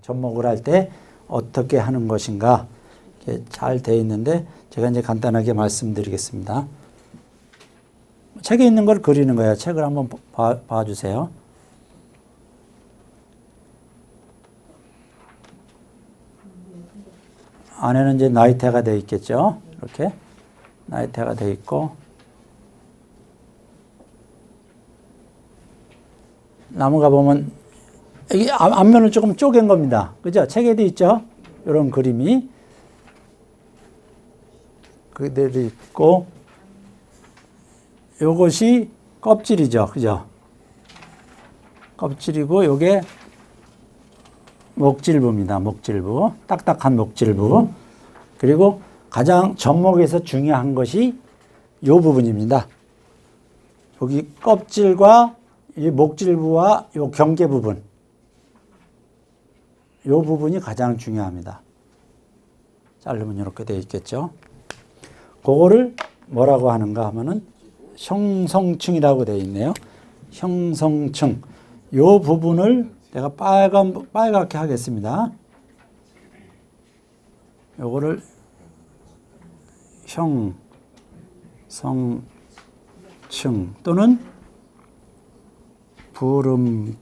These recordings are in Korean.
접목을 할 때 어떻게 하는 것인가 잘 되어 있는데 제가 이제 간단하게 말씀드리겠습니다. 책에 있는 걸 그리는 거예요. 책을 한번 봐주세요. 안에는 이제 나이테가 되어 있겠죠. 이렇게 나이테가 되어 있고 나무가 보면 이게 앞면을 조금 쪼갠 겁니다. 그죠? 책에도 있죠? 이런 그림이 그대로 있고 요것이 껍질이죠. 그죠? 껍질이고 요게 목질부입니다. 목질부. 딱딱한 목질부. 그리고 가장 접목에서 중요한 것이 요 부분입니다. 여기 껍질과 이 목질부와 요 경계 부분. 요 부분이 가장 중요합니다. 자르면 이렇게 되어 있겠죠. 그거를 뭐라고 하는가 하면은 형성층이라고 되어 있네요. 형성층. 요 부분을 내가 빨갛게 하겠습니다. 요거를 형성층 또는 부름켜라고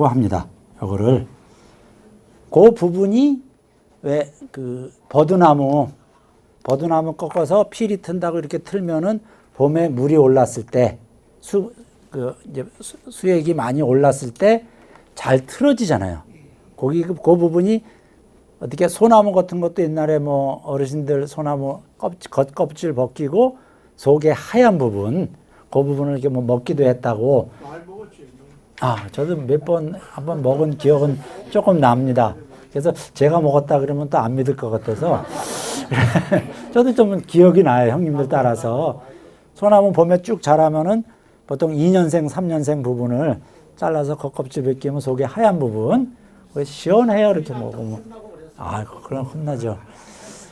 합니다. 요거를 그 부분이 왜 그 버드나무 꺾어서 필이 튼다고 이렇게 틀면은 봄에 물이 올랐을 때 수액이 많이 올랐을 때 잘 틀어지잖아요. 거기 그 부분이 어떻게 소나무 같은 것도 옛날에 뭐 어르신들 소나무 껍질 벗기고 속에 하얀 부분 그 부분을 이렇게 뭐 먹기도 했다고. 저도 한번 먹은 기억은 조금 납니다. 그래서 제가 먹었다 그러면 또 안 믿을 것 같아서 저도 좀 기억이 나요. 형님들 따라서. 소나무 봄에 쭉 자라면은 보통 2년생, 3년생 부분을 잘라서 겉껍질 벗기면 속에 하얀 부분, 시원해요. 이렇게 먹으면. 그럼 혼나죠.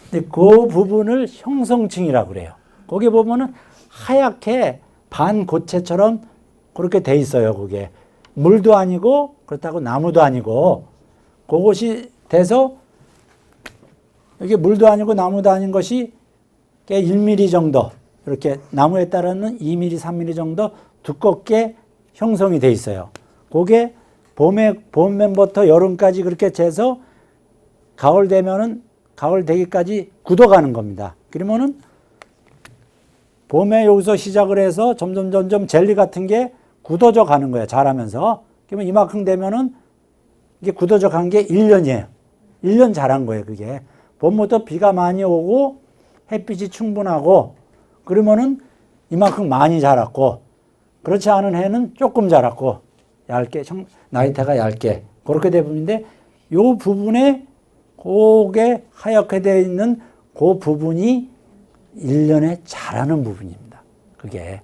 근데 그 부분을 형성층이라고 그래요. 거기 보면은 하얗게 반고체처럼 그렇게 돼 있어요. 그게. 물도 아니고 그렇다고 나무도 아니고 그것이 돼서 이게 물도 아니고 나무도 아닌 것이 1mm 정도 이렇게 나무에 따라는 2mm, 3mm 정도 두껍게 형성이 돼 있어요. 그게 봄부터 여름까지 그렇게 재서 가을 되기까지 굳어가는 겁니다. 그러면은 봄에 여기서 시작을 해서 점점 젤리 같은 게 굳어져 가는 거예요. 자라면서. 그러면 이만큼 되면은 이게 굳어져 간 게 1년이에요. 1년 자란 거예요, 그게. 봄부터 비가 많이 오고 햇빛이 충분하고 그러면은 이만큼 많이 자랐고 그렇지 않은 해는 조금 자랐고 얇게 나이테가 얇게 그렇게 되는데 요 부분에 그게 하얗게 되어 있는 그 부분이 1년에 자라는 부분입니다. 그게.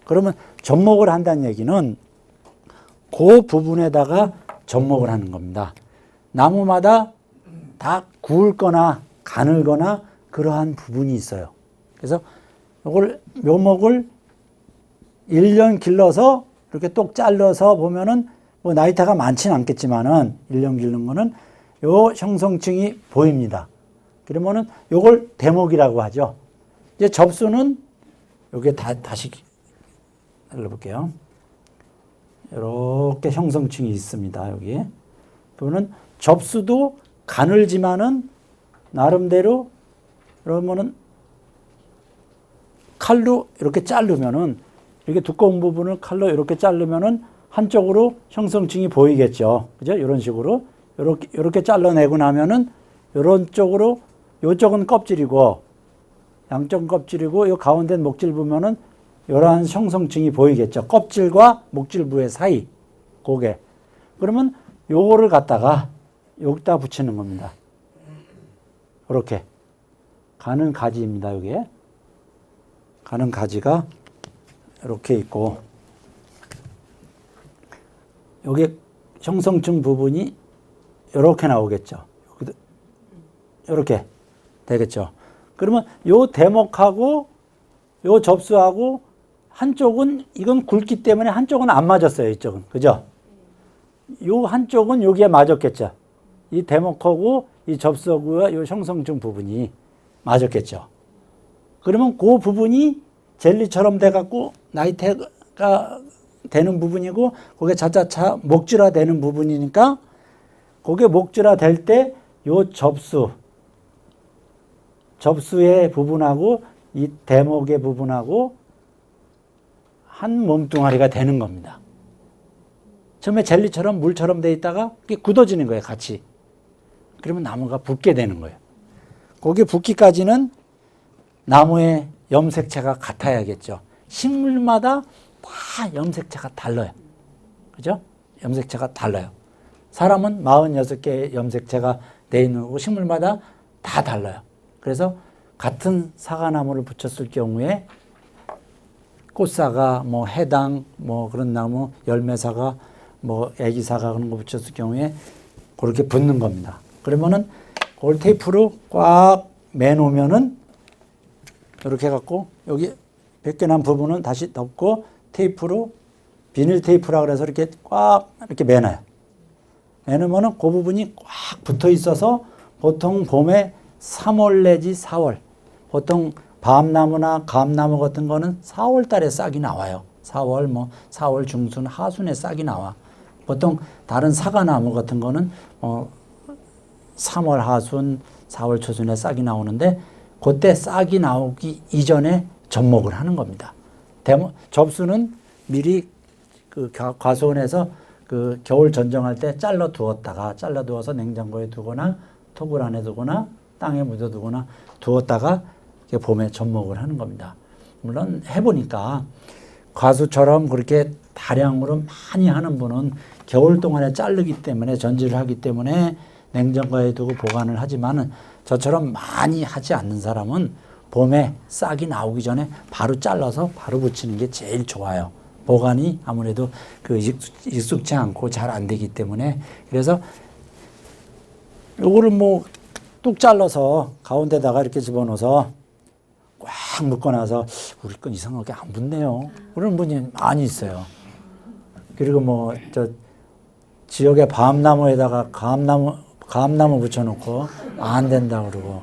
그러면 접목을 한다는 얘기는 그 부분에다가 접목을 하는 겁니다. 나무마다 다 구울거나 가늘거나 그러한 부분이 있어요. 그래서 묘목을 1년 길러서 이렇게 똑 잘라서 보면은 뭐 나이테가 많지는 않겠지만은 1년 기른 거는 요 형성층이 보입니다. 그러면은 요걸 대목이라고 하죠. 이제 접수는 요게 다시 열어볼게요. 이렇게 형성층이 있습니다. 여기. 그러면 접수도 가늘지만은 나름대로 그러면은 칼로 이렇게 자르면은 이렇게 두꺼운 부분을 칼로 이렇게 자르면은 한쪽으로 형성층이 보이겠죠. 그죠? 이런 식으로 이렇게 잘라내고 나면은 이런 쪽으로 요쪽은 껍질이고 양쪽은 껍질이고 요 가운데 목질 보면은 이러한 형성층이 보이겠죠. 껍질과 목질부의 사이. 고개. 그러면 요거를 갖다가 여기다 붙이는 겁니다. 이렇게. 가는 가지입니다. 이게. 가는 가지가 이렇게 있고 여기 형성층 부분이 이렇게 나오겠죠. 이렇게 되겠죠. 그러면 요 대목하고 요 접수하고 한쪽은 이건 굵기 때문에 한쪽은 안 맞았어요. 이쪽은. 그죠? 요 한쪽은 여기에 맞았겠죠. 이 대목하고 이 접수하고와 요 형성층 부분이 맞았겠죠. 그러면 그 부분이 젤리처럼 돼갖고 나이테가 되는 부분이고 그게 자자차 목줄화 되는 부분이니까 그게 목줄화 될 때 요 접수의 부분하고 이 대목의 부분하고 한 몸뚱아리가 되는 겁니다. 처음에 젤리처럼 물처럼 돼 있다가 그게 굳어지는 거예요, 같이. 그러면 나무가 붙게 되는 거예요. 거기 붙기까지는 나무의 염색체가 같아야겠죠. 식물마다 다 염색체가 달라요. 그죠? 염색체가 달라요. 사람은 46개의 염색체가 돼 있는 거고 식물마다 다 달라요. 그래서 같은 사과나무를 붙였을 경우에 꽃사과, 뭐 해당, 뭐 그런 나무, 열매사과, 뭐 애기사과 그런 거 붙였을 경우에 그렇게 붙는 겁니다. 그러면은 그걸 테이프로 꽉 매놓으면은 이렇게 해갖고 여기 벗겨난 부분은 다시 덮고 테이프로 비닐 테이프라 그래서 이렇게 꽉 이렇게 매놔요. 매놓으면은 그 부분이 꽉 붙어 있어서 보통 봄에 3월 내지 4월 보통 밤나무나 감나무 같은 거는 4월 달에 싹이 나와요. 4월 뭐 4월 중순 하순에 싹이 나와. 보통 다른 사과나무 같은 거는 3월 하순 4월 초순에 싹이 나오는데 그때 싹이 나오기 이전에 접목을 하는 겁니다. 접수는 미리 그 과수원에서 그 겨울 전정할 때 잘라 두어서 냉장고에 두거나 토굴 안에 두거나 땅에 묻어 두거나 두었다가 봄에 접목을 하는 겁니다. 물론 해보니까 과수처럼 그렇게 다량으로 많이 하는 분은 겨울 동안에 자르기 때문에 전지를 하기 때문에 냉장고에 두고 보관을 하지만은 저처럼 많이 하지 않는 사람은 봄에 싹이 나오기 전에 바로 잘라서 바로 붙이는 게 제일 좋아요. 보관이 아무래도 그 익숙치 않고 잘 안 되기 때문에 그래서 요거를 뭐 뚝 잘라서 가운데다가 이렇게 집어넣어서 꽉 묶어놔서 우리 건 이상하게 안 붙네요. 그런 분이 많이 있어요. 그리고 뭐 저 지역의 밤나무에다가 감나무 붙여놓고 안 된다 그러고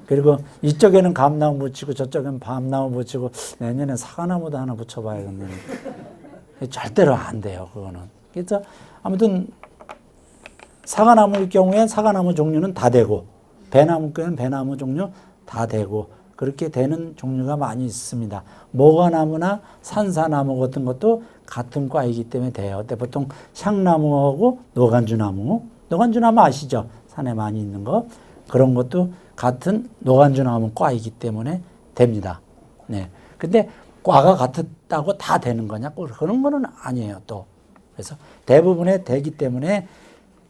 그리고 이쪽에는 감나무 붙이고 저쪽에는 밤나무 붙이고 내년에 사과나무도 하나 붙여봐야겠네. 절대로 안 돼요. 그거는. 그래서 아무튼 사과나무일 경우에 사과나무 종류는 다 되고 배나무 경우에는 배나무 종류 다 되고 그렇게 되는 종류가 많이 있습니다. 모과나무나 산사나무 같은 것도 같은 과이기 때문에 돼요. 근데 보통 향나무하고 노간주나무 아시죠? 산에 많이 있는 거. 그런 것도 같은 노간주나무 과이기 때문에 됩니다. 네. 근데 과가 같았다고 다 되는 거냐? 그런 거는 아니에요, 또. 그래서 대부분의 되기 때문에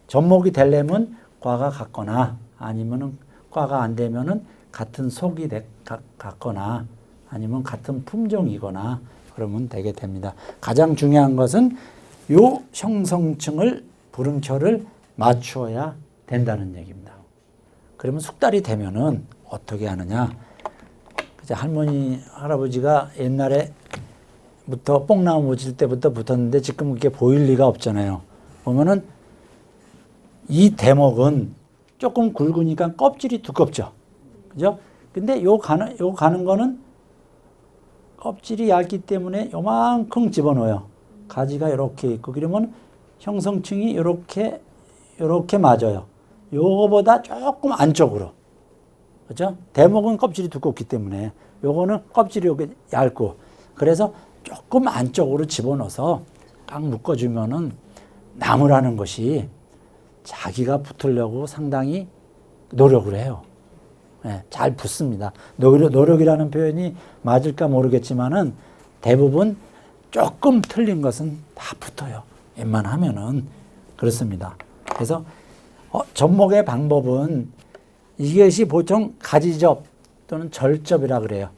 접목이 되려면 과가 같거나 아니면은 과가 안 되면은 같은 속이 같거나 아니면 같은 품종이거나 그러면 되게 됩니다. 가장 중요한 것은 요 형성층을 부름켜를 맞추어야 된다는 얘기입니다. 그러면 숙달이 되면은 어떻게 하느냐? 할머니, 할아버지가 옛날에부터 뽕나무 묻힐 때부터 붙었는데 지금 그게 보일 리가 없잖아요. 보면은 이 대목은 조금 굵으니까 껍질이 두껍죠. 그죠? 근데 요 가는 거는 껍질이 얇기 때문에 요만큼 집어넣어요. 가지가 이렇게 있고 그러면 형성층이 이렇게 맞아요. 요거보다 조금 안쪽으로. 그죠? 대목은 껍질이 두껍기 때문에 요거는 껍질이 이렇게 얇고 그래서 조금 안쪽으로 집어넣어서 딱 묶어주면은 나무라는 것이 자기가 붙으려고 상당히 노력을 해요. 네, 잘 붙습니다. 노력이라는 표현이 맞을까 모르겠지만은 대부분 조금 틀린 것은 다 붙어요. 웬만하면은 그렇습니다. 그래서 접목의 방법은 이것이 보통 가지접 또는 절접이라 그래요.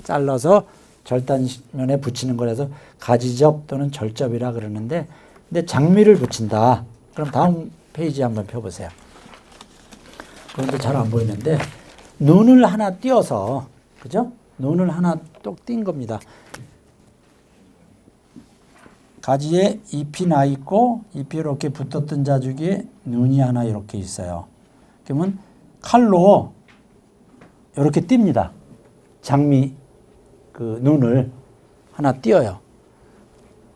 잘라서 절단면에 붙이는 거라서 가지접 또는 절접이라 그러는데, 근데 장미를 붙인다. 그럼 다음 페이지 한번 펴보세요. 그런데 잘 안 보이는데, 눈을 하나 띄어서, 그죠? 눈을 하나 똑 띈 겁니다. 가지에 잎이 나 있고, 잎이 이렇게 붙었던 자주기에 눈이 하나 이렇게 있어요. 그러면 칼로 이렇게 띱니다. 장미 그 눈을 하나 띄어요.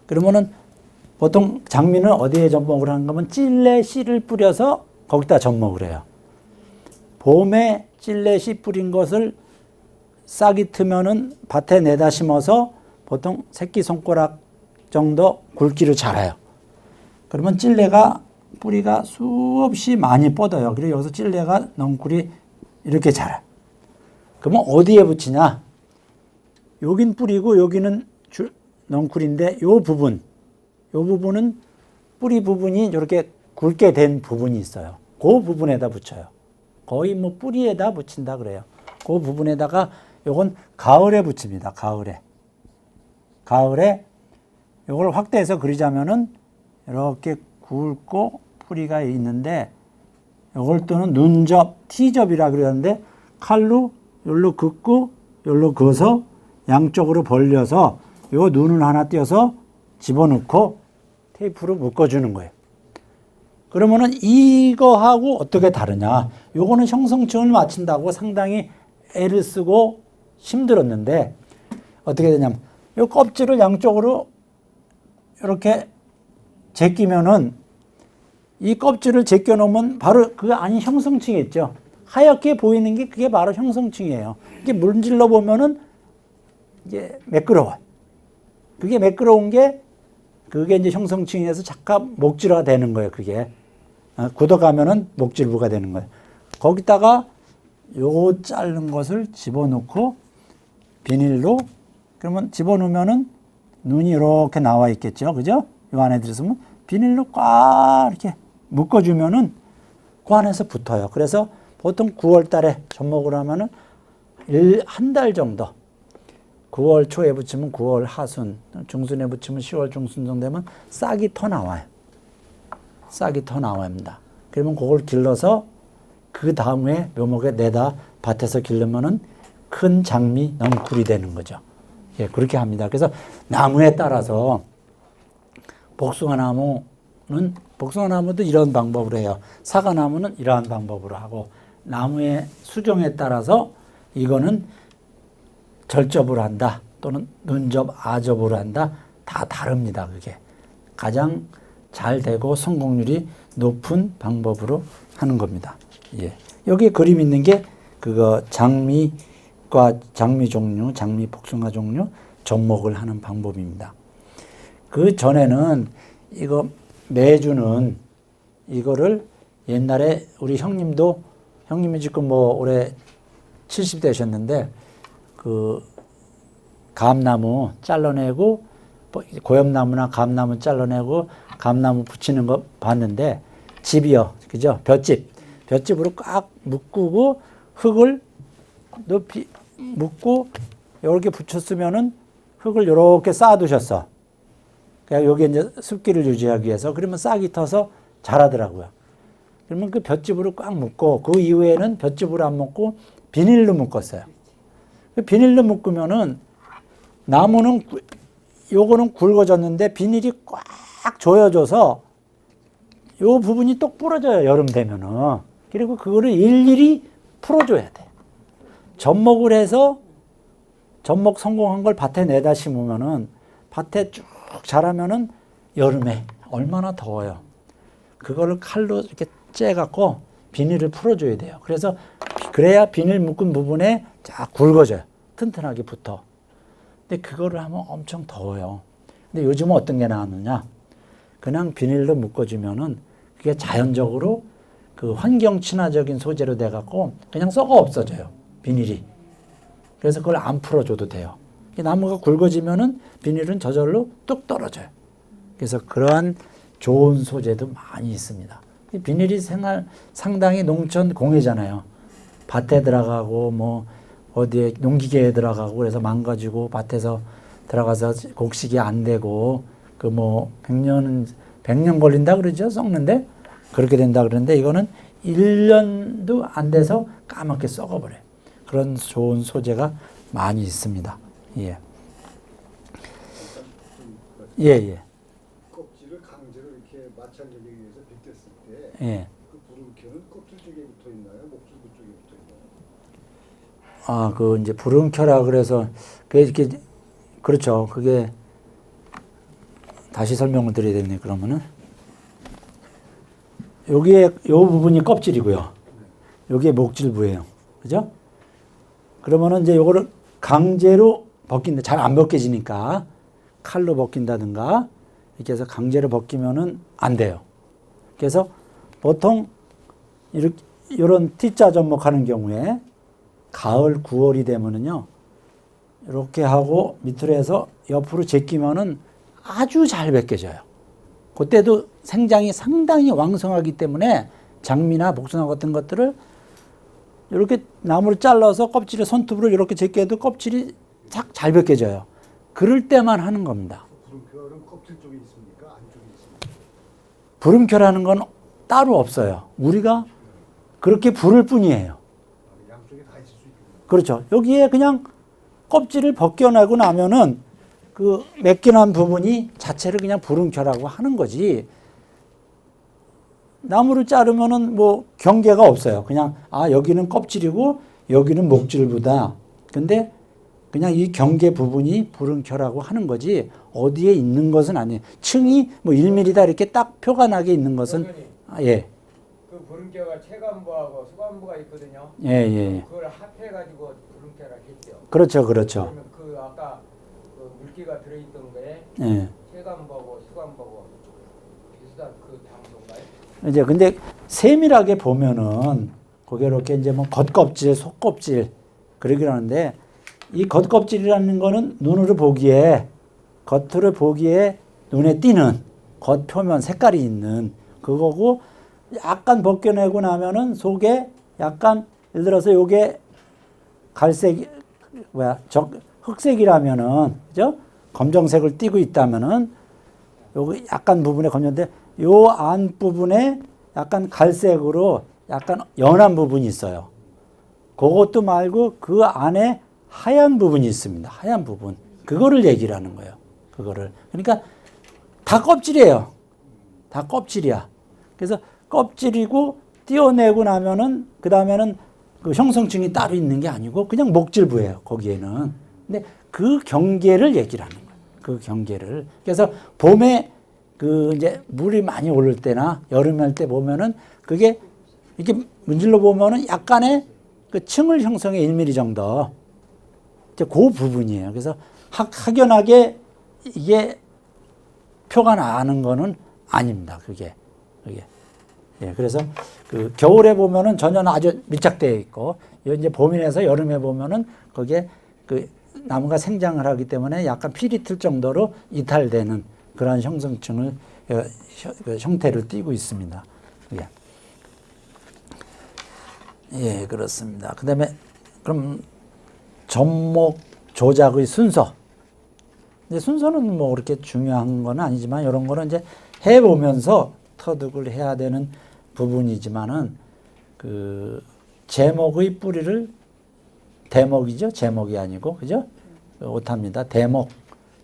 그러면은 보통 장미는 어디에 접목을 하는 거면 찔레 씨를 뿌려서 거기다 접목을 해요. 봄에 찔레 씨 뿌린 것을 싹이 트면은 밭에 내다 심어서 보통 새끼손가락 정도 굵기로 자라요. 그러면 찔레가 뿌리가 수없이 많이 뻗어요. 그리고 여기서 찔레가 넝쿨이 이렇게 자라요. 그러면 어디에 붙이냐? 여긴 뿌리고 여기는 넝쿨인데 요 부분은 뿌리 부분이 이렇게 굵게 된 부분이 있어요. 그 부분에다 붙여요. 거의 뭐 뿌리에다 붙인다 그래요. 그 부분에다가 요건 가을에 붙입니다. 가을에 요걸 확대해서 그리자면은 이렇게 굵고 뿌리가 있는데 요걸 또는 눈접, T접이라 그러는데 칼로 요로 긋고 요로 그어서 양쪽으로 벌려서 요 눈을 하나 띄어서 집어넣고 테이프로 묶어주는 거예요. 그러면은 이거하고 어떻게 다르냐? 요거는 형성층을 맞춘다고 상당히 애를 쓰고 힘들었는데 어떻게 되냐면 요 껍질을 양쪽으로 이렇게 제끼면은 이 껍질을 제껴 놓으면 바로 그 안이 형성층이 있죠. 하얗게 보이는 게 그게 바로 형성층이에요. 이게 문질러 보면은 이게 매끄러워요. 그게 매끄러운 게 그게 이제 형성층에서 잠깐 목질화가 되는 거예요. 그게 굳어가면은 목질부가 되는 거예요. 거기다가 요 자른 것을 집어넣고 비닐로 그러면 집어넣으면은 눈이 이렇게 나와 있겠죠, 그죠? 요 안에 들어서면 비닐로 꽉 이렇게 묶어주면은 그 안에서 붙어요. 그래서 보통 9월달에 접목을 하면은 한 달 정도. 9월 초에 붙이면 9월 하순, 중순에 붙이면 10월 중순 정도 되면 싹이 터 나와요. 싹이 터 나옵니다. 그러면 그걸 길러서 그 다음에 묘목에 내다 밭에서 기르면은 큰 장미 넝쿨이 되는 거죠. 예, 그렇게 합니다. 그래서 나무에 따라서 복숭아나무도 이런 방법으로 해요. 사과나무는 이러한 방법으로 하고 나무의 수종에 따라서 이거는 절접으로 한다 또는 눈접, 아접으로 한다 다 다릅니다. 그게 가장 잘 되고 성공률이 높은 방법으로 하는 겁니다. 예. 여기 그림 있는 게 그거 장미과 장미 종류, 장미 복숭아 종류 접목을 하는 방법입니다. 그 전에는 이거 매주는 이거를 옛날에 우리 형님이 지금 뭐 올해 70 되셨는데 그 감나무 잘라내고 고엽나무나 감나무 잘라내고 감나무 붙이는 거 봤는데 집이요, 그죠? 볏짚으로 꽉 묶고 흙을 높이 묶고 이렇게 붙였으면은 흙을 이렇게 쌓아두셨어. 그러니까 여기 이제 습기를 유지하기 위해서 그러면 싹이 터서 자라더라고요. 그러면 그 볏짚으로 꽉 묶고 그 이후에는 볏짚으로 안 묶고 비닐로 묶었어요. 비닐로 묶으면은 나무는 요거는 굵어졌는데 비닐이 꽉 조여져서 요 부분이 똑 부러져요. 여름 되면은. 그리고 그거를 일일이 풀어줘야 돼. 접목을 해서 접목 성공한 걸 밭에 내다 심으면은 밭에 쭉 자라면은 여름에 얼마나 더워요. 그거를 칼로 이렇게 째갖고 비닐을 풀어줘야 돼요. 그래야 비닐 묶은 부분에 쫙 굵어져요. 튼튼하게 붙어. 근데 그거를 하면 엄청 더워요. 근데 요즘은 어떤 게 나왔느냐? 그냥 비닐로 묶어주면은 그게 자연적으로 그 환경 친화적인 소재로 돼갖고 그냥 썩어 없어져요. 비닐이. 그래서 그걸 안 풀어줘도 돼요. 나무가 굵어지면은 비닐은 저절로 뚝 떨어져요. 그래서 그러한 좋은 소재도 많이 있습니다. 비닐이 상당히 농촌 공예잖아요. 밭에 들어가고 어디에 농기계에 들어가고 그래서 망가지고 밭에서 들어가서 곡식이 안 되고 그 뭐 100년 걸린다 그러죠. 썩는데 그렇게 된다 그러는데 이거는 1년도 안 돼서 까맣게 썩어버려요. 그런 좋은 소재가 많이 있습니다. 예. 예, 예. 껍질을 강제로 이렇게 마찰력에 의해서 벗겼을 때 예. 그 부름켜는 껍질 쪽에 붙어 있나요? 목줄부 쪽에 붙어 있나요? 아, 그 이제 부름켜라 그래서 그게 이렇게 그렇죠. 그게 다시 설명을 드려야 되겠네. 그러면은 여기에 요 부분이 껍질이고요. 여기에 목줄부예요. 그죠? 그러면은 이제 요거를 강제로 벗긴다. 잘 안 벗겨지니까 칼로 벗긴다든가 이렇게 해서 강제로 벗기면은 안 돼요. 그래서 보통 이렇게 이런 T자 접목하는 경우에 가을 9월이 되면은요. 이렇게 하고 밑으로 해서 옆으로 제끼면은 아주 잘 벗겨져요. 그때도 생장이 상당히 왕성하기 때문에 장미나 복숭아 같은 것들을 이렇게 나무를 잘라서 껍질을 손톱으로 이렇게 제껴도 껍질이 싹 잘 벗겨져요. 그럴 때만 하는 겁니다. 부름켜는 껍질 쪽에 있습니까? 안쪽에 있습니까? 부름켜라는 건 따로 없어요. 우리가 그렇게 부를 뿐이에요. 양쪽에 다 있을 수 있겠네요. 그렇죠. 여기에 그냥 껍질을 벗겨내고 나면은 그 맡겨난 부분이 자체를 그냥 부름켜라고 하는 거지. 나무를 자르면은 뭐 경계가 없어요. 그냥 아 여기는 껍질이고 여기는 목줄부다. 근데 그냥 이 경계 부분이 부름켜라고 하는 거지 어디에 있는 것은 아니에요. 층이 뭐 1mm다 이렇게 딱 표가 나게 있는 것은 예. 그 부름켜가 체간부하고 수간부가 있거든요. 예, 예. 그걸 합해가지고 부름켜라 했죠. 그렇죠, 그렇죠. 그러면 그 아까 그 물기가 들어있던 거에 예. 체간부하고 수간부하고 비슷한 그 장소인가요? 이제 근데 세밀하게 보면은 거기 이렇게 이제 뭐 겉껍질, 속껍질 그러긴 하는데 이 겉껍질이라는 거는 눈으로 보기에 겉으로 보기에 눈에 띄는 겉표면 색깔이 있는 그거고 약간 벗겨내고 나면은 속에 약간 예를 들어서 요게 갈색 흑색이라면은 그죠? 검정색을 띠고 있다면은 요거 약간 부분에 검정인데 요 안 부분에 약간 갈색으로 약간 연한 부분이 있어요. 그것도 말고 그 안에 하얀 부분이 있습니다. 하얀 부분. 그거를 얘기를 하는 거예요. 그거를. 그러니까 다 껍질이에요. 다 껍질이야. 그래서 껍질이고 띄어내고 나면은 그 다음에는 그 형성층이 따로 있는 게 아니고 그냥 목질부예요. 거기에는. 근데 그 경계를 얘기를 하는 거예요. 그 경계를. 그래서 봄에 그 이제 물이 많이 오를 때나 여름에 할 때 보면은 그게 이렇게 문질러 보면은 약간의 그 층을 형성해 1mm 정도. 이제 그 부분이에요. 그래서 확연하게 이게 표가 나는 거는 아닙니다. 그게. 예, 그래서 그 겨울에 보면은 전혀 아주 밀착되어 있고, 이제 봄이라서 여름에 보면은 거기에 그 나무가 생장을 하기 때문에 약간 피리 틀 정도로 이탈되는 그런 형성층을, 형태를 띠고 있습니다. 예. 예, 그렇습니다. 그 다음에, 그럼 접목 조작의 순서. 근데 순서는 뭐 그렇게 중요한 건 아니지만, 이런 거는 이제 해보면서 터득을 해야 되는 부분이지만은, 그, 제목의 뿌리를, 대목이죠? 제목이 아니고, 그죠? 오타입니다.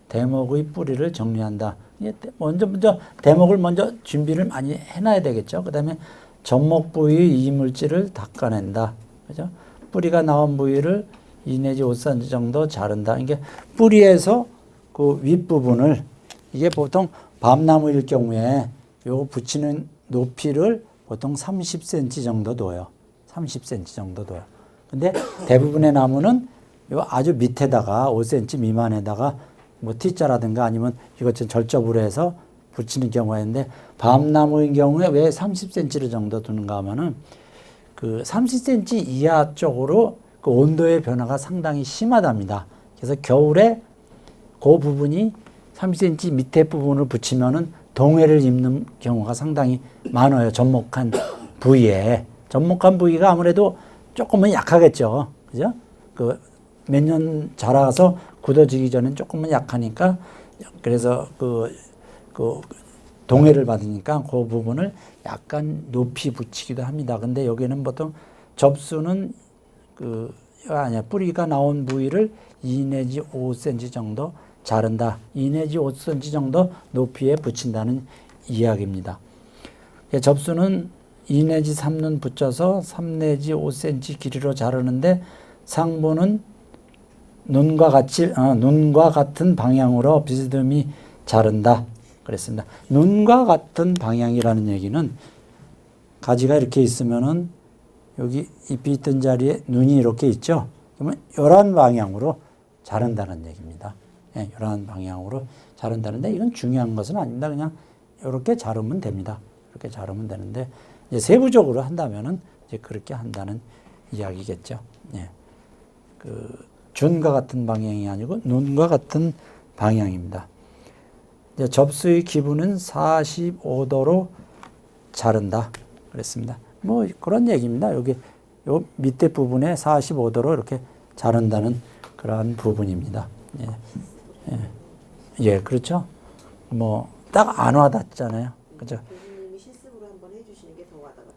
대목의 뿌리를 정리한다. 먼저 대목을 먼저 준비를 많이 해놔야 되겠죠. 그 다음에 접목 부위의 이물질을 닦아낸다. 그죠? 뿌리가 나온 부위를 2 내지 5cm 정도 자른다. 이게 뿌리에서 그 윗부분을, 이게 보통 밤나무일 경우에 요 붙이는 높이를 보통 30cm 정도 둬요. 30cm 정도 둬요. 근데 대부분의 나무는 요 아주 밑에다가 5cm 미만에다가 뭐 T자라든가 아니면 이것처럼 절접으로 해서 붙이는 경우가 있는데, 밤나무인 경우에 왜 30cm 정도 두는가 하면은 그 30cm 이하 쪽으로 그 온도의 변화가 상당히 심하답니다. 그래서 겨울에 그 부분이 30cm 밑에 부분을 붙이면은 동해를 입는 경우가 상당히 많아요. 접목한 부위에. 접목한 부위가 아무래도 조금은 약하겠죠. 그죠? 그 몇 년 자라서 굳어지기 전엔 조금은 약하니까 그래서 그 동해를 받으니까 그 부분을 약간 높이 붙이기도 합니다. 근데 여기는 보통 접수는 뿌리가 나온 부위를 2 내지 5cm 정도 자른다. 2 내지 5cm 정도 높이에 붙인다는 이야기입니다. 접수는 2 내지 3는 붙여서 3 내지 5cm 길이로 자르는데 상부는 눈과 같은 방향으로 비스듬히 자른다. 그랬습니다. 눈과 같은 방향이라는 얘기는 가지가 이렇게 있으면은 여기 잎이 있던 자리에 눈이 이렇게 있죠. 그러면 이런 방향으로 자른다는 얘기입니다. 예, 이런 방향으로 자른다는데 이건 중요한 것은 아닙니다. 그냥 이렇게 자르면 됩니다. 이렇게 자르면 되는데 이제 세부적으로 한다면은 이제 그렇게 한다는 이야기겠죠. 예. 준과 같은 방향이 아니고 눈과 같은 방향입니다. 이제 접수의 기부는 45도로 자른다. 그랬습니다. 뭐 그런 얘기입니다. 여기 요 밑에 부분에 45도로 이렇게 자른다는 그러한 부분입니다. 예, 예, 예, 그렇죠. 뭐 딱 안 와닿잖아요. 그죠? 교수님이 실습으로 한번 해주시는 게 더 와닿아요.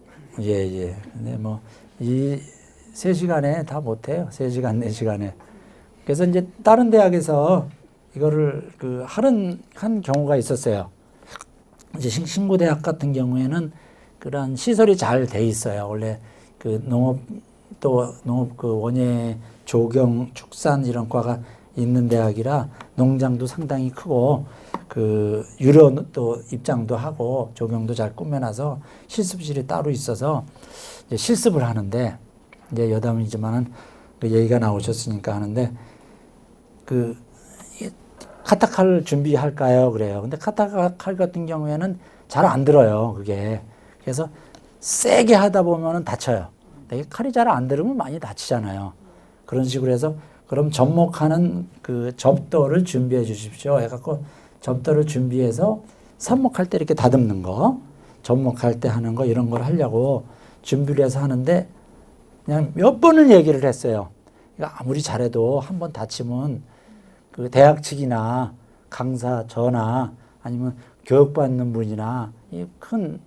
예, 예. 근데 뭐 이 3시간에 다 못해요. 3시간, 4시간에. 그래서 이제 다른 대학에서 이거를 한 경우가 있었어요. 이제 신고대학 같은 경우에는 그런 시설이 잘 돼 있어요. 원래 농업 원예 조경 축산 이런 과가 있는 대학이라 농장도 상당히 크고 유료 또 입장도 하고 조경도 잘 꾸며놔서 실습실이 따로 있어서 이제 실습을 하는데 이제 여담이지만은 얘기가 나오셨으니까 하는데 카타칼 준비할까요? 그래요. 근데 카타칼 같은 경우에는 잘 안 들어요. 그게. 그래서 세게 하다 보면은 다쳐요. 되게 칼이 잘 안 들으면 많이 다치잖아요. 그런 식으로 해서 그럼 접목하는 접도를 준비해 주십시오. 해갖고 접도를 준비해서 삽목할 때 이렇게 다듬는 거, 접목할 때 하는 거 이런 걸 하려고 준비를 해서 하는데 그냥 몇 번을 얘기를 했어요. 그러니까 아무리 잘해도 한 번 다치면 대학 측이나 강사 저나 아니면 교육받는 분이나 큰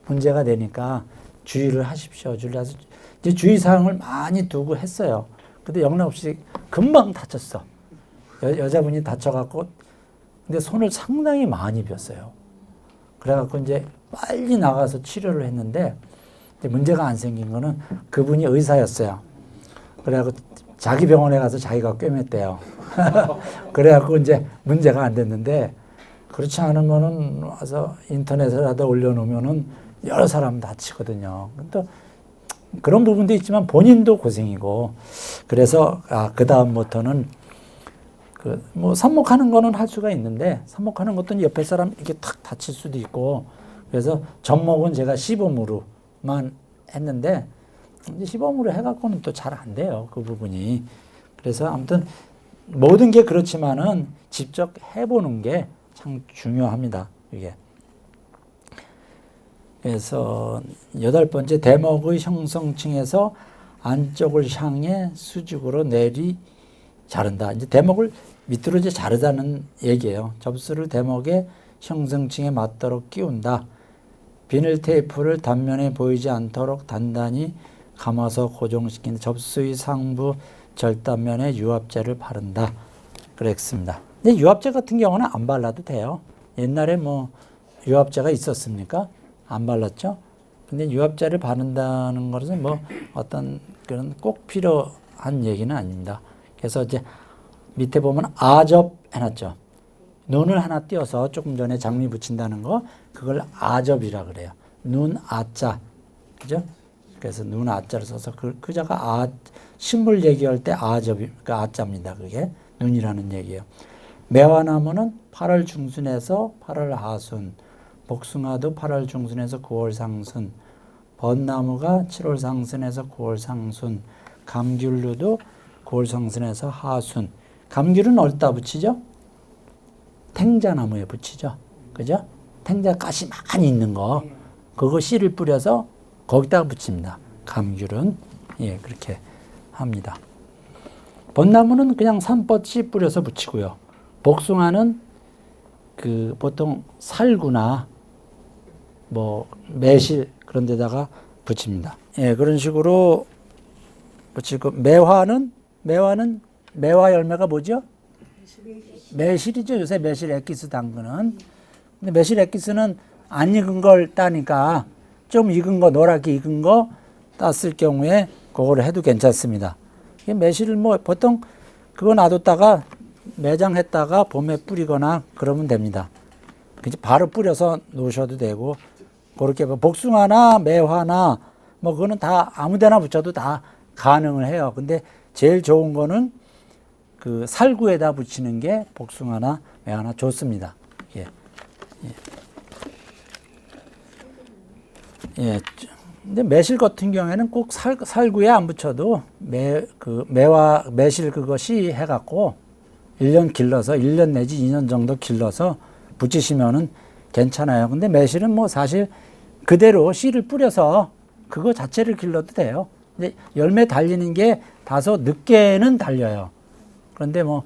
문제가 되니까 주의를 하십시오. 이제 주의사항을 많이 두고 했어요. 근데 영락없이 금방 다쳤어. 여자분이 다쳐갖고 근데 손을 상당히 많이 뵀어요. 그래갖고 이제 빨리 나가서 치료를 했는데 문제가 안 생긴 거는 그분이 의사였어요. 그래갖고 자기 병원에 가서 자기가 꿰맸대요. 그래갖고 이제 문제가 안 됐는데 그렇지 않으면은 와서 인터넷에라도 올려놓으면은 여러 사람 다치거든요. 또 그런 부분도 있지만 본인도 고생이고 그래서 그 다음부터는 뭐 삽목하는 거는 할 수가 있는데 삽목하는 것도 옆에 사람 이렇게 탁 다칠 수도 있고 그래서 접목은 제가 시범으로만 했는데 이제 시범으로 해갖고는 또 잘 안 돼요. 그 부분이. 그래서 아무튼 모든 게 그렇지만은 직접 해보는 게 참 중요합니다. 이게. 그래서 8번째 대목의 형성층에서 안쪽을 향해 수직으로 내리 자른다. 이제 대목을 밑으로 이제 자르자는 얘기예요. 접수를 대목의 형성층에 맞도록 끼운다. 비닐 테이프를 단면에 보이지 않도록 단단히 감아서 고정시킨 접수의 상부 절단면에 유압제를 바른다. 그랬습니다. 근데 유압제 같은 경우는 안 발라도 돼요. 옛날에 뭐 유압제가 있었습니까? 안 발랐죠? 근데 유압제를 바른다는 것은 뭐 어떤 그런 꼭 필요한 얘기는 아닙니다. 그래서 이제 밑에 보면 아접 해놨죠. 눈을 하나 띄어서 조금 전에 장미 붙인다는 거, 그걸 아접이라 그래요. 눈 아자. 그죠? 그래서 눈 아자를 써서 그 자가 식물 얘기할 때 아접이, 아자입니다. 그게 눈이라는 얘기예요. 매화나무는 8월 중순에서 8월 하순, 복숭아도 8월 중순에서 9월 상순, 벚나무가 7월 상순에서 9월 상순, 감귤류도 9월 상순에서 하순. 감귤은 어디다 붙이죠? 탱자나무에 붙이죠. 그죠? 탱자 가시 많이 있는 거. 그거 씨를 뿌려서 거기다가 붙입니다. 감귤은. 예, 그렇게 합니다. 벚나무는 그냥 산벗 씨 뿌려서 붙이고요. 복숭아는 그 보통 살구나 뭐 매실 그런 데다가 붙입니다. 예, 그런 식으로 붙이고 매화 열매가 뭐죠? 매실이죠. 요새 매실 액기스 담그는. 근데 매실 액기스는 안 익은 걸 따니까 좀 익은 거, 노랗게 익은 거 땄을 경우에 그거를 해도 괜찮습니다. 매실을 뭐 보통 그거 놔뒀다가 매장했다가 봄에 뿌리거나 그러면 됩니다. 그냥 바로 뿌려서 놓으셔도 되고 그렇게 복숭아나 매화나 뭐 그거는 다 아무데나 붙여도 다 가능을 해요. 근데 제일 좋은 거는 그 살구에다 붙이는 게 복숭아나 매화나 좋습니다. 예. 예. 예. 근데 매실 같은 경우에는 꼭 살구에 안 붙여도 매실 그거 씨 해갖고 1년 길러서 1년 내지 2년 정도 길러서 붙이시면은 괜찮아요. 근데 매실은 뭐 사실 그대로 씨를 뿌려서 그거 자체를 길러도 돼요. 근데 열매 달리는 게 다소 늦게는 달려요. 그런데 뭐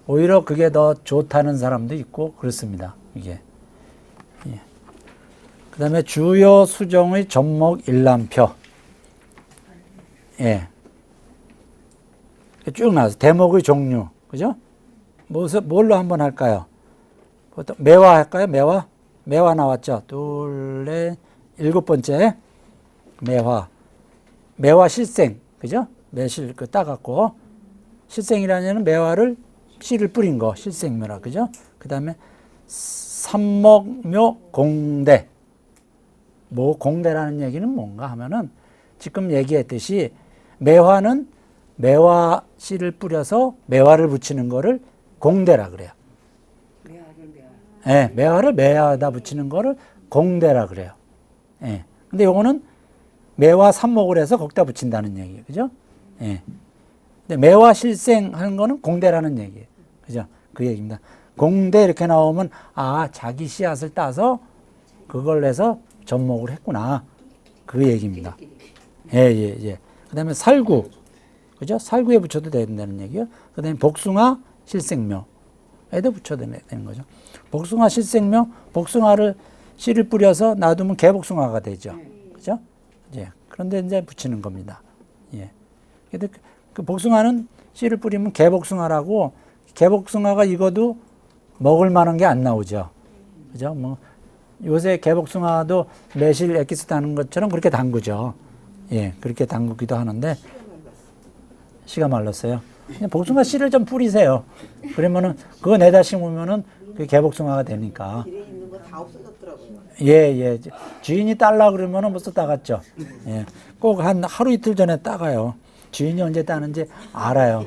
오히려 그게 더 좋다는 사람도 있고 그렇습니다. 이게. 예. 그다음에 주요 수종의 접목 일람표. 예. 쭉 나와서 대목의 종류. 그죠? 뭘로 한번 할까요? 보통 매화 할까요? 매화 나왔죠. 둘, 넷, 7번째. 매화 실생. 그죠? 매실 그 따갖고. 실생이라는 매화를 씨를 뿌린 거. 실생묘라. 그죠? 그 다음에 삼목묘 공대. 뭐 공대라는 얘기는 뭔가 하면은 지금 얘기했듯이 매화는 매화 씨를 뿌려서 매화를 붙이는 거를 공대라 그래요. 예, 매화를 매화에다 붙이는 거를 공대라 그래요. 예. 근데 요거는 매화 삽목을 해서 거기다 붙인다는 얘기예요. 그죠? 예. 근데 매화 실생 하는 거는 공대라는 얘기예요. 그죠? 그 얘기입니다. 공대 이렇게 나오면 자기 씨앗을 따서 그걸 해서 접목을 했구나. 그 얘기입니다. 예. 그다음에 살구. 그죠? 살구에 붙여도 된다는 얘기예요. 그다음에 복숭아 실생묘에도 붙여도 되는 거죠. 복숭아 실생묘, 복숭아를 씨를 뿌려서 놔두면 개복숭아가 되죠. 그죠? 예. 그런데 이제 붙이는 겁니다. 예. 근데 그 복숭아는 씨를 뿌리면 개복숭아라고 개복숭아가 익어도 먹을 만한 게 안 나오죠. 그죠? 뭐 요새 개복숭아도 매실 액기스 따는 것처럼 그렇게 담그죠. 예, 그렇게 담그기도 하는데 씨가 말랐어요. 그냥 복숭아 씨를 좀 뿌리세요. 그러면은 그거 내다 심으면은 그 개복숭아가 되니까. 길에 있는 거 다 없어졌더라고요. 예. 주인이 딸라 그러면은 벌써 따갔죠. 예, 꼭 한 하루 이틀 전에 따가요. 주인이 언제 따는지 알아요.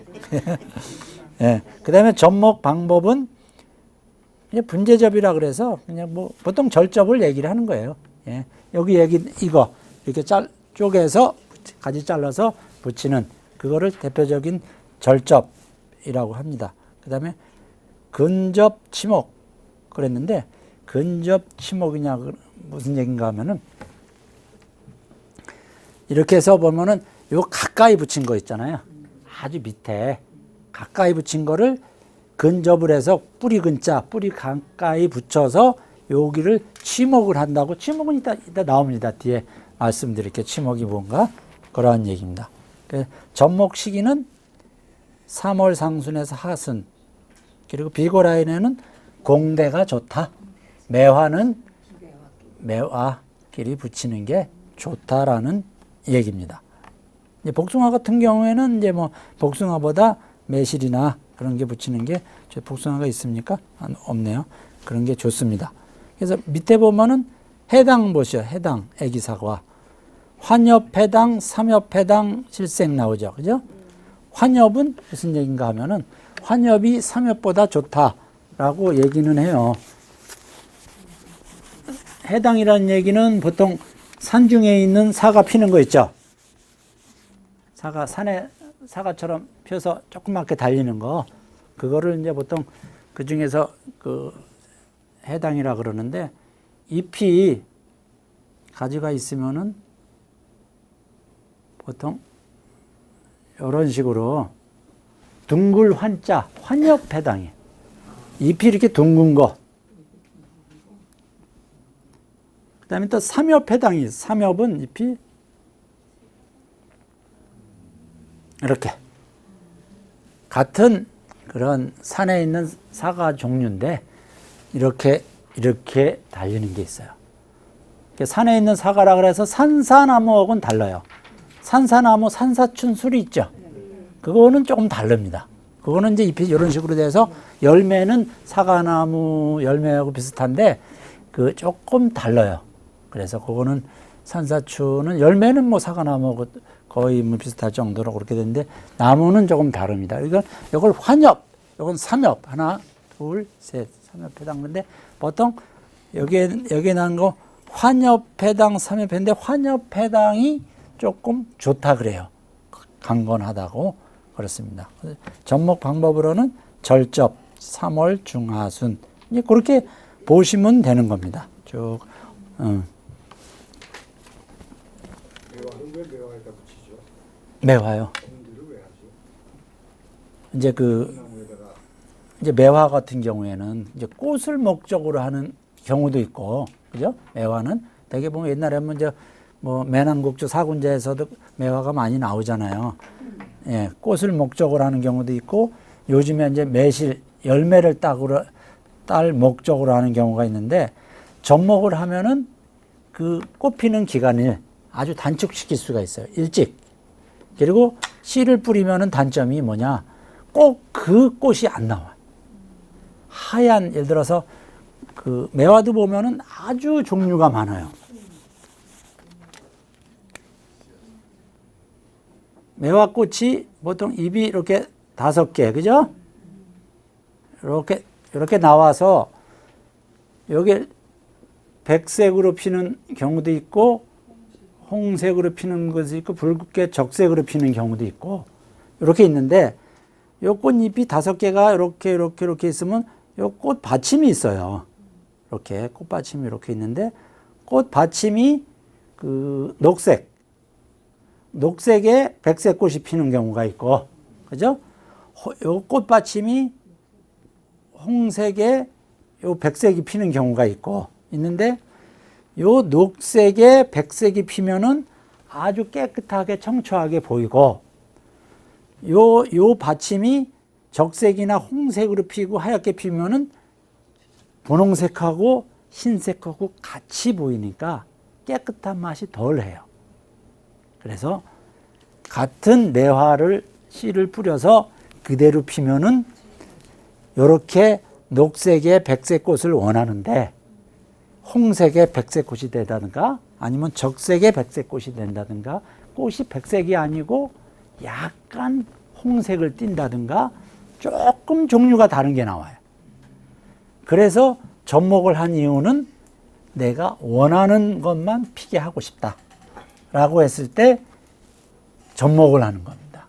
예, 그다음에 접목 방법은 그냥 분재접이라 그래서 그냥 뭐 보통 절접을 얘기를 하는 거예요. 예. 여기 이거 이렇게 쪼개서 가지 잘라서 붙이는 그거를 대표적인 절접이라고 합니다. 그다음에 근접 치목 그랬는데 근접 치목이냐 무슨 얘기인가 하면은 이렇게 해서 보면은 요 가까이 붙인 거 있잖아요. 아주 밑에 가까이 붙인 거를 근접을 해서 뿌리 가까이 붙여서 여기를 치목을 한다고. 치목은 이따 나옵니다. 뒤에 말씀드릴게요. 치목이 뭔가 그러한 얘기입니다. 접목 시기는 3월 상순에서 하순. 그리고 비고라인에는 공대가 좋다. 매화는 매화끼리 붙이는 게 좋다라는 얘기입니다. 이제 복숭아 같은 경우에는 이제 뭐 복숭아보다 매실이나 그런 게 붙이는 게 복숭아가 있습니까? 없네요. 그런 게 좋습니다. 그래서 밑에 보면은 해당 보시죠. 해당 애기사과. 환엽해당, 삼엽해당 실생 나오죠. 그죠? 환엽은 무슨 얘기인가 하면은 환엽이 삼엽보다 좋다라고 얘기는 해요. 해당이라는 얘기는 보통 산중에 있는 사과 피는 거 있죠. 산에 사과처럼 펴서 조그맣게 달리는 거. 그거를 이제 보통 그 중에서 그 해당이라 그러는데 잎이 가지가 있으면은 보통 이런 식으로 둥글 환자, 환엽해당이에요. 잎이 이렇게 둥근 거. 그 다음에 또 삼엽해당이, 삼엽은 잎이 이렇게 같은 그런 산에 있는 사과 종류인데 이렇게 달리는 게 있어요. 산에 있는 사과라 그래서 산사나무하고는 달라요. 산사나무, 산사춘술이 있죠. 그거는 조금 다릅니다. 그거는 이제 잎이 이런 식으로 돼서 열매는 사과나무 열매하고 비슷한데 그 조금 달라요. 그래서 그거는 산사춘은 열매는 뭐 사과나무하고 거의 뭐 비슷할 정도로 그렇게 되는데 나무는 조금 다릅니다. 이걸 환엽, 이건 삼엽, 하나, 둘, 셋, 삼엽해당. 근데 보통 여기에 나온 거 환엽해당, 삼엽해당인데 환엽해당이 조금 좋다 그래요. 강건하다고 그렇습니다. 접목 방법으로는 절접, 3월 중하순 이제 그렇게 보시면 되는 겁니다. 쭉. 매화는 왜 매화에다 붙이죠? 매화요. 공들을 왜 하죠? 이제 나무에다가 이제 매화 같은 경우에는 이제 꽃을 목적으로 하는 경우도 있고, 그죠? 매화는 되게 보면 옛날에 이제 뭐 매남국주 사군제에서도 매화가 많이 나오잖아요. 예, 꽃을 목적으로 하는 경우도 있고, 요즘에 이제 매실 열매를 딸 목적으로 하는 경우가 있는데, 접목을 하면은 그 꽃 피는 기간을 아주 단축시킬 수가 있어요. 일찍. 그리고 씨를 뿌리면은 단점이 뭐냐? 꼭 그 꽃이 안 나와. 하얀, 예를 들어서 그 매화도 보면은 아주 종류가 많아요. 매화꽃이 보통 잎이 이렇게 5개, 그죠? 이렇게 나와서 여기 백색으로 피는 경우도 있고, 홍색으로 피는 것이 있고, 붉게 적색으로 피는 경우도 있고, 이렇게 있는데, 요 꽃잎이 5개가 이렇게 있으면 요 꽃 받침이 있어요. 이렇게 꽃받침이 이렇게 있는데, 꽃 받침이 그 녹색에 백색 꽃이 피는 경우가 있고, 그죠? 요 꽃받침이 홍색에 요 백색이 피는 경우가 있는데, 요 녹색에 백색이 피면은 아주 깨끗하게 청초하게 보이고, 요 받침이 적색이나 홍색으로 피고 하얗게 피면은 분홍색하고 흰색하고 같이 보이니까 깨끗한 맛이 덜해요. 그래서 같은 매화를 씨를 뿌려서 그대로 피면은 요렇게 녹색의 백색 꽃을 원하는데 홍색의 백색 꽃이 되다든가 아니면 적색의 백색 꽃이 된다든가 꽃이 백색이 아니고 약간 홍색을 띈다든가 조금 종류가 다른 게 나와요. 그래서 접목을 한 이유는 내가 원하는 것만 피게 하고 싶다 라고 했을 때 접목을 하는 겁니다.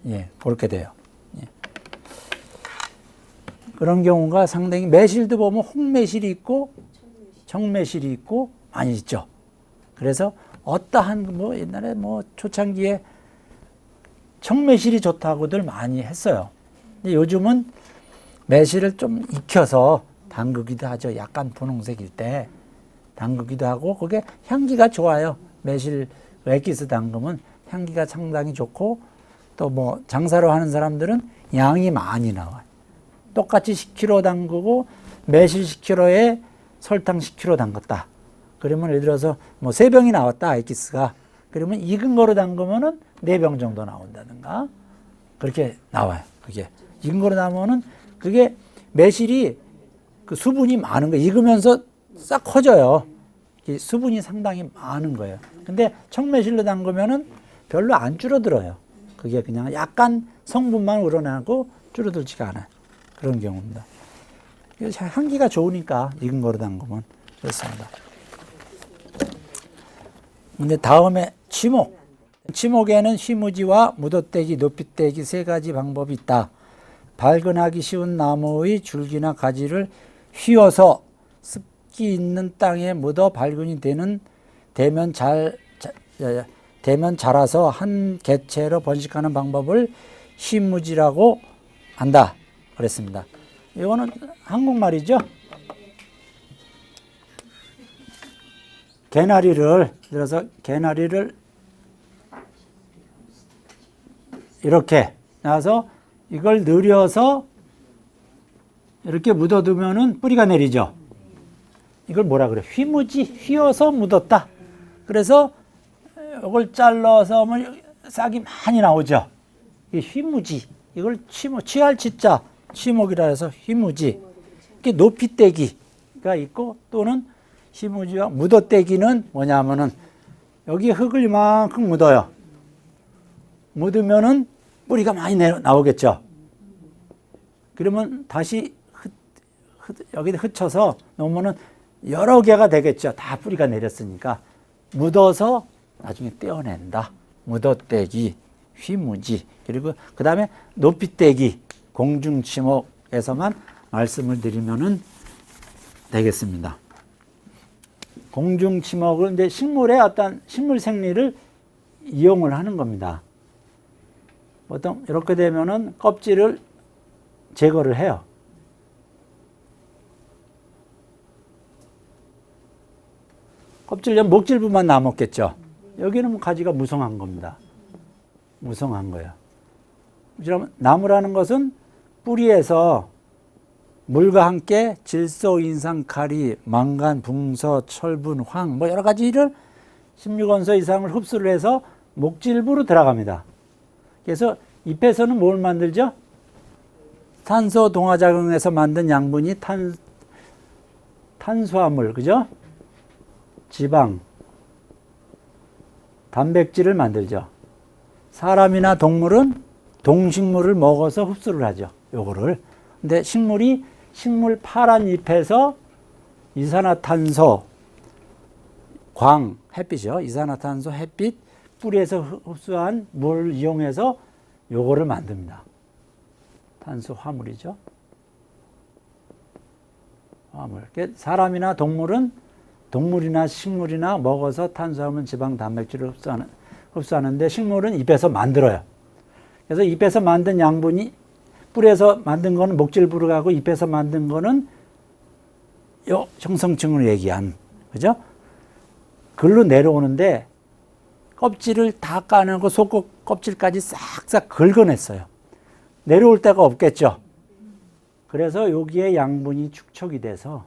예, 그렇게 돼요. 예. 그런 경우가 상당히 매실도 보면 홍매실이 있고 청매실이 있고 많이 있죠. 그래서 어떠한 뭐 옛날에 뭐 초창기에 청매실이 좋다고들 많이 했어요. 근데 요즘은 매실을 좀 익혀서 담그기도 하죠. 약간 분홍색일 때 담그기도 하고 그게 향기가 좋아요. 매실 액기스 담그면 향기가 상당히 좋고 또 뭐 장사로 하는 사람들은 양이 많이 나와요. 똑같이 10kg 담그고 매실 10kg에 설탕 10kg 담갔다. 그러면 예를 들어서 뭐 3병이 나왔다, 액기스가. 그러면 익은 거로 담그면은 4병 정도 나온다든가. 그렇게 나와요. 그게. 익은 거로 담으면은 그게 매실이 그 수분이 많은 거예요. 익으면서 싹 커져요. 수분이 상당히 많은 거예요. 근데 청매실로 담그면은 별로 안 줄어들어요. 그게 그냥 약간 성분만 우러나고 줄어들지가 않아요. 그런 경우입니다. 향기가 좋으니까 익은 거로 담그면 그렇습니다. 근데 다음에 치목. 치목에는 휘무지와 무덧대기, 높이떼기 3가지 방법이 있다. 발근하기 쉬운 나무의 줄기나 가지를 휘어서 습기 있는 땅에 묻어 발근이 되면 자라서 한 개체로 번식하는 방법을 휘무지라고 한다 그랬습니다. 이거는 한국말이죠. 개나리를 들어서 개나리를 이렇게 나서 이걸 늘여서 이렇게 묻어두면은 뿌리가 내리죠. 이걸 뭐라 그래? 휘무지, 휘어서 묻었다. 그래서 이걸 잘라서 하면 싹이 많이 나오죠. 이 휘무지, 이걸 취할 치자, 취목이라 해서 휘무지. 이렇게 높이떼기가 있고 또는 휘무지와 묻어떼기는 뭐냐면은 여기 흙을 이만큼 묻어요. 묻으면은 뿌리가 많이 나오겠죠. 그러면 다시 여기 흩쳐서 놓으면은 여러 개가 되겠죠. 다 뿌리가 내렸으니까 묻어서 나중에 떼어낸다. 묻어떼기, 휘무지. 그리고 그 다음에 높이떼기, 공중치목에서만 말씀을 드리면은 되겠습니다. 공중치목은 이제 식물의 어떤 식물 생리를 이용을 하는 겁니다. 보통 이렇게 되면은 껍질을 제거를 해요. 껍질, 목질부만 남았겠죠. 여기는 가지가 무성한 겁니다. 무성한 거예요. 나무라는 것은 뿌리에서 물과 함께 질소, 인산, 카리, 망간, 붕서, 철분, 황, 뭐 여러 가지를 16원소 이상을 흡수를 해서 목질부로 들어갑니다. 그래서 잎에서는 뭘 만들죠? 탄소 동화작용에서 만든 양분이 탄수화물, 그죠? 지방, 단백질을 만들죠. 사람이나 동물은 동식물을 먹어서 흡수를 하죠. 요거를. 근데 식물 파란 잎에서 이산화탄소, 광, 햇빛이요. 이산화탄소, 햇빛, 뿌리에서 흡수한 물을 이용해서 요거를 만듭니다. 탄수화물이죠. 화물. 사람이나 동물은 동물이나 식물이나 먹어서 탄수화물, 지방, 단백질을 흡수하는데 식물은 잎에서 만들어요. 그래서 잎에서 만든 양분이 뿌리에서 만든 거는 목질부로 가고 잎에서 만든 거는 요 형성층을 얘기한, 그죠? 글로 내려오는데 껍질을 다 까내고 속 껍질까지 싹싹 긁어냈어요. 내려올 데가 없겠죠. 그래서 여기에 양분이 축적이 돼서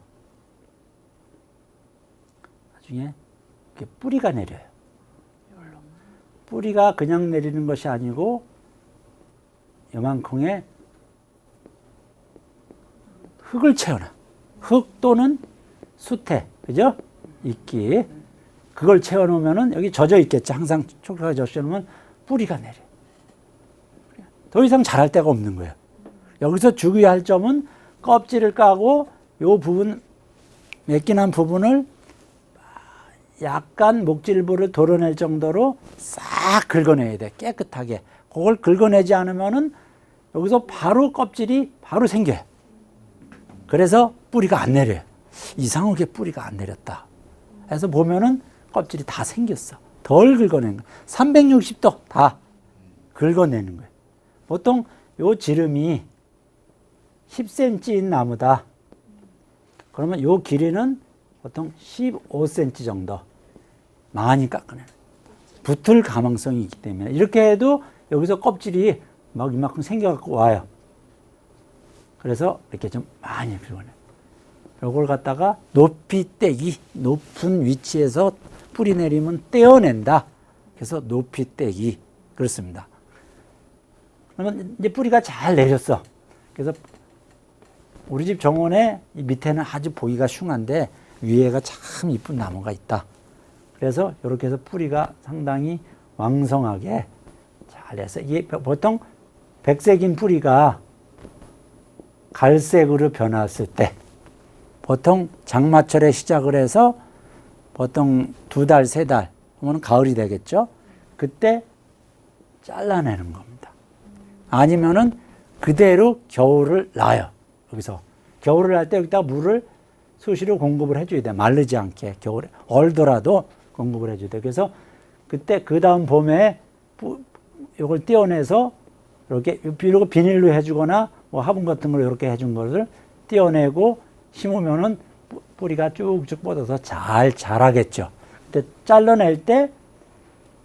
나중에 이렇게 뿌리가 내려요. 뿌리가 그냥 내리는 것이 아니고 요만큼의 흙을 채워놔. 흙 또는 수태, 그죠? 이끼. 그걸 채워놓으면은 여기 젖어 있겠죠. 항상 촉촉하게 젖어놓으면 뿌리가 내려. 더 이상 자랄 데가 없는 거예요. 여기서 주의할 점은 껍질을 까고 요 부분, 맺긴한 부분을 약간 목질부를 도려낼 정도로 싹 긁어내야 돼. 깨끗하게. 그걸 긁어내지 않으면은 여기서 바로 껍질이 바로 생겨요. 그래서 뿌리가 안 내려요. 이상하게 뿌리가 안 내렸다. 해서 보면은 껍질이 다 생겼어. 덜 긁어낸 거. 360도 다 긁어내는 거예요. 보통 요 지름이 10cm인 나무다. 그러면 요 길이는 보통 15cm 정도 많이 깎아내는. 붙을 가망성이 있기 때문에 이렇게 해도 여기서 껍질이 막 이만큼 생겨갖고 와요. 그래서 이렇게 좀 많이 긁어내. 요걸 갖다가 높이 떼기, 높은 위치에서 뿌리 내리면 떼어낸다. 그래서 높이 떼기 그렇습니다. 그러면 이제 뿌리가 잘 내렸어. 그래서 우리 집 정원에 이 밑에는 아주 보기가 흉한데 위에가 참 이쁜 나무가 있다. 그래서 이렇게 해서 뿌리가 상당히 왕성하게 잘 해서 이게 보통 백색인 뿌리가 갈색으로 변했을 때 보통 장마철에 시작을 해서 보통 2달, 3달 하면 가을이 되겠죠. 그때 잘라내는 겁니다. 아니면은 그대로 겨울을 놔요. 여기서 겨울을 날 때 여기다 물을 수시로 공급을 해줘야 돼. 마르지 않게 겨울에 얼더라도 공급을 해줘야 돼. 그래서 그때 그 다음 봄에 이걸 떼어내서 이렇게 비닐로 해주거나 뭐 화분 같은 걸 이렇게 해준 것을 떼어내고 심으면은 뿌리가 쭉쭉 뻗어서 잘 자라겠죠. 근데 잘라낼 때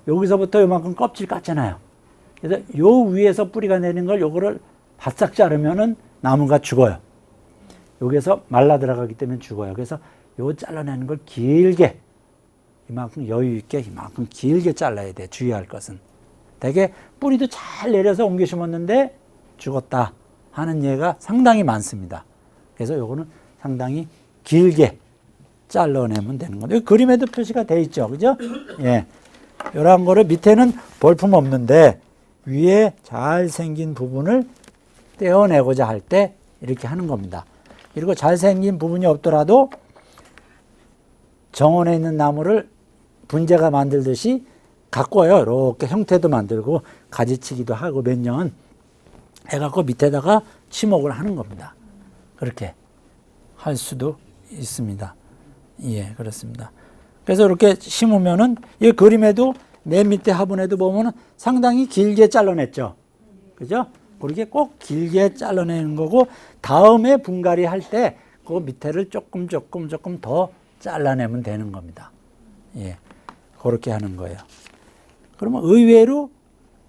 여기서부터 요만큼 껍질 깠잖아요. 그래서 요 위에서 뿌리가 내린 걸 요거를 바싹 자르면은 나무가 죽어요. 여기서 말라 들어가기 때문에 죽어요. 그래서 요 잘라내는 걸 길게 이만큼 여유 있게 이만큼 길게 잘라야 돼. 주의할 것은 되게 뿌리도 잘 내려서 옮겨 심었는데 죽었다 하는 예가 상당히 많습니다. 그래서 요거는 상당히 길게 잘라내면 되는 거예요. 여기 그림에도 표시가 돼 있죠. 그죠? 예. 요런 거를 밑에는 볼품 없는데 위에 잘생긴 부분을 떼어내고자 할 때 이렇게 하는 겁니다. 그리고 잘생긴 부분이 없더라도 정원에 있는 나무를 분재가 만들듯이 가꿔요. 이렇게 형태도 만들고 가지치기도 하고 몇 년 해갖고 밑에다가 치목을 하는 겁니다. 그렇게 할 수도 있습니다. 예, 그렇습니다. 그래서 이렇게 심으면은 이 그림에도 맨 밑에 화분에도 보면은 상당히 길게 잘라냈죠. 그죠? 그렇게 꼭 길게 잘라내는 거고 다음에 분갈이 할 때 그 밑에를 조금 더 잘라내면 되는 겁니다. 예, 그렇게 하는 거예요. 그러면 의외로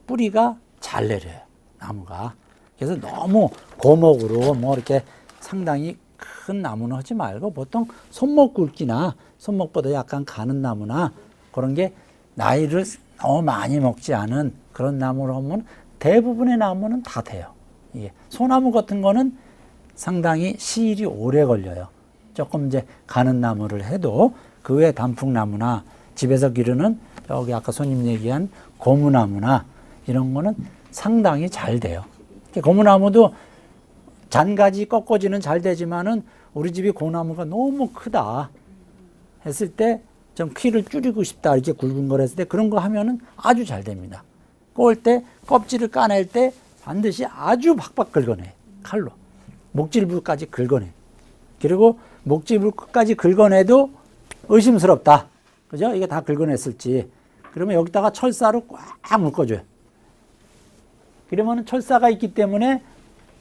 뿌리가 잘 내려요, 나무가. 그래서 너무 고목으로 뭐 이렇게 상당히 큰 나무는 하지 말고 보통 손목 굵기나 손목보다 약간 가는 나무나 그런 게 나이를 너무 많이 먹지 않은 그런 나무로 하면 대부분의 나무는 다 돼요. 예. 소나무 같은 거는 상당히 시일이 오래 걸려요. 조금 이제 가는 나무를 해도 그 외 단풍나무나 집에서 기르는 여기 아까 손님 얘기한 고무나무나 이런 거는 상당히 잘 돼요. 고무나무도 잔가지 꺾어지는 잘 되지만은 우리 집이 고나무가 너무 크다 했을 때 좀 키를 줄이고 싶다 이렇게 굵은 걸 했을 때 그런 거 하면은 아주 잘 됩니다. 꼴 때 껍질을 까낼 때 반드시 아주 박박 긁어내 칼로 목질부까지 긁어내. 그리고 목질부까지 긁어내도 의심스럽다. 그죠? 이게 다 긁어냈을지. 그러면 여기다가 철사로 꽉 묶어줘요. 그러면 철사가 있기 때문에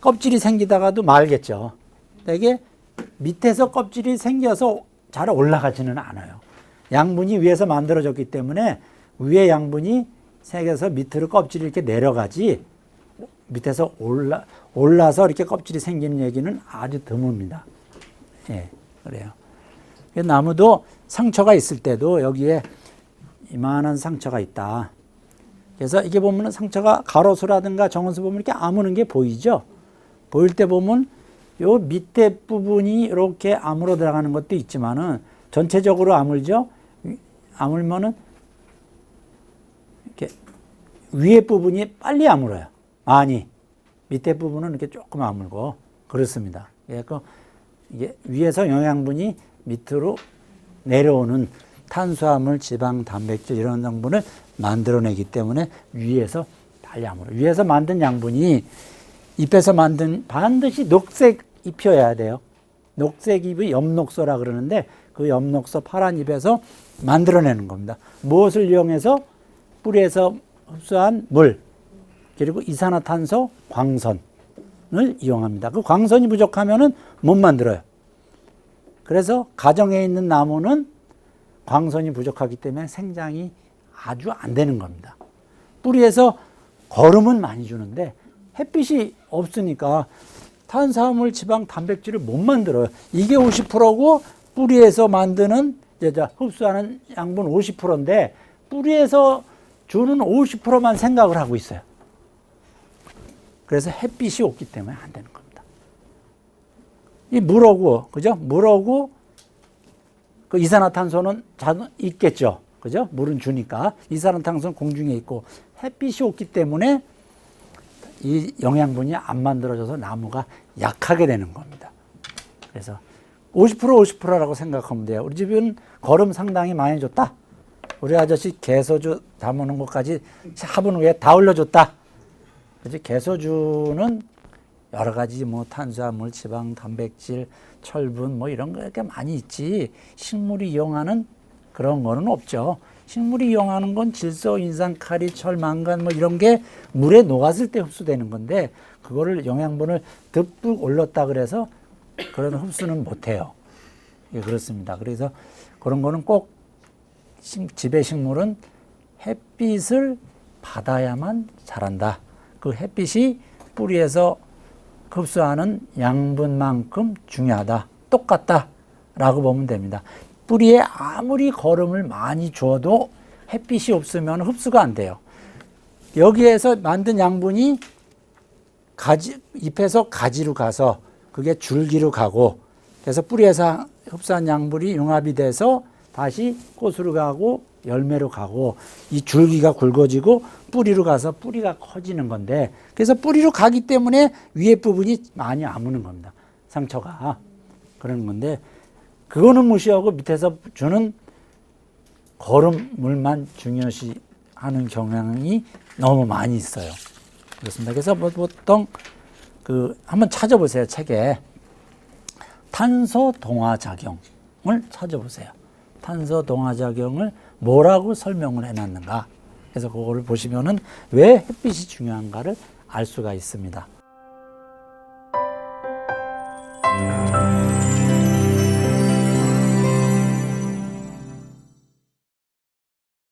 껍질이 생기다가도 말겠죠. 이게 밑에서 껍질이 생겨서 잘 올라가지는 않아요. 양분이 위에서 만들어졌기 때문에 위에 양분이 생겨서 밑으로 껍질이 이렇게 내려가지 밑에서 올라서 이렇게 껍질이 생기는 얘기는 아주 드뭅니다. 예, 그래요. 나무도 상처가 있을 때도 여기에 이만한 상처가 있다. 그래서 이게 보면 상처가 가로수라든가 정원수 보면 이렇게 아무는 게 보이죠? 보일 때 보면 요 밑에 부분이 이렇게 아물어 들어가는 것도 있지만은 전체적으로 아물죠? 아물면은 이렇게 위에 부분이 빨리 아물어요. 많이. 밑에 부분은 이렇게 조금 아물고 그렇습니다. 그러니까 이게 위에서 영양분이 밑으로 내려오는 탄수화물, 지방, 단백질 이런 성분을 만들어내기 때문에 위에서 빨리 아물어요. 위에서 만든 양분이 잎에서 만든 반드시 녹색 잎이어야 돼요. 녹색 잎이 엽록소라 그러는데 그 엽록소 파란 잎에서 만들어내는 겁니다. 무엇을 이용해서? 뿌리에서 흡수한 물 그리고 이산화탄소, 광선을 이용합니다. 그 광선이 부족하면은 못 만들어요. 그래서 가정에 있는 나무는 광선이 부족하기 때문에 생장이 아주 안 되는 겁니다. 뿌리에서 거름은 많이 주는데 햇빛이 없으니까 탄수화물, 지방, 단백질을 못 만들어요. 이게 50%고 뿌리에서 만드는 흡수하는 양분 50%인데 뿌리에서 주는 50%만 생각을 하고 있어요. 그래서 햇빛이 없기 때문에 안 되는 겁니다. 이 물하고, 그죠? 물하고 그 이산화탄소는 있겠죠. 그죠? 물은 주니까. 이산화탄소는 공중에 있고 햇빛이 없기 때문에 이 영양분이 안 만들어져서 나무가 약하게 되는 겁니다. 그래서 50%라고 생각하면 돼요. 우리 집은 거름 상당히 많이 줬다. 우리 아저씨 개소주 담으는 것까지 화분 위에 다 올려줬다. 그래서 개소주는 여러 가지 뭐 탄수화물, 지방, 단백질, 철분 뭐 이런 거 이렇게 많이 있지. 식물이 이용하는 그런 거는 없죠. 식물이 이용하는 건 질소, 인산, 카리, 철, 망간 뭐 이런 게 물에 녹았을 때 흡수되는 건데 그거를 영양분을 듬뿍 올렸다 그래서 그런 흡수는 못해요. 예, 그렇습니다. 그래서 그런 거는 꼭 지배 식물은 햇빛을 받아야만 자란다. 그 햇빛이 뿌리에서 흡수하는 양분만큼 중요하다. 똑같다. 라고 보면 됩니다. 뿌리에 아무리 거름을 많이 줘도 햇빛이 없으면 흡수가 안 돼요. 여기에서 만든 양분이 잎에서 가지로 가서 그게 줄기로 가고 그래서 뿌리에서 흡수한 양분이 융합이 돼서 다시 꽃으로 가고 열매로 가고 이 줄기가 굵어지고 뿌리로 가서 뿌리가 커지는 건데 그래서 뿌리로 가기 때문에 위에 부분이 많이 아무는 겁니다. 상처가. 그런 건데 그거는 무시하고 밑에서 주는 거름물만 중요시하는 경향이 너무 많이 있어요. 그렇습니다. 그래서 보통 한번 찾아보세요. 책에 탄소 동화 작용을 찾아보세요. 탄소 동화 작용을 뭐라고 설명을 해놨는가. 그래서 그거를 보시면은 왜 햇빛이 중요한가를 알 수가 있습니다.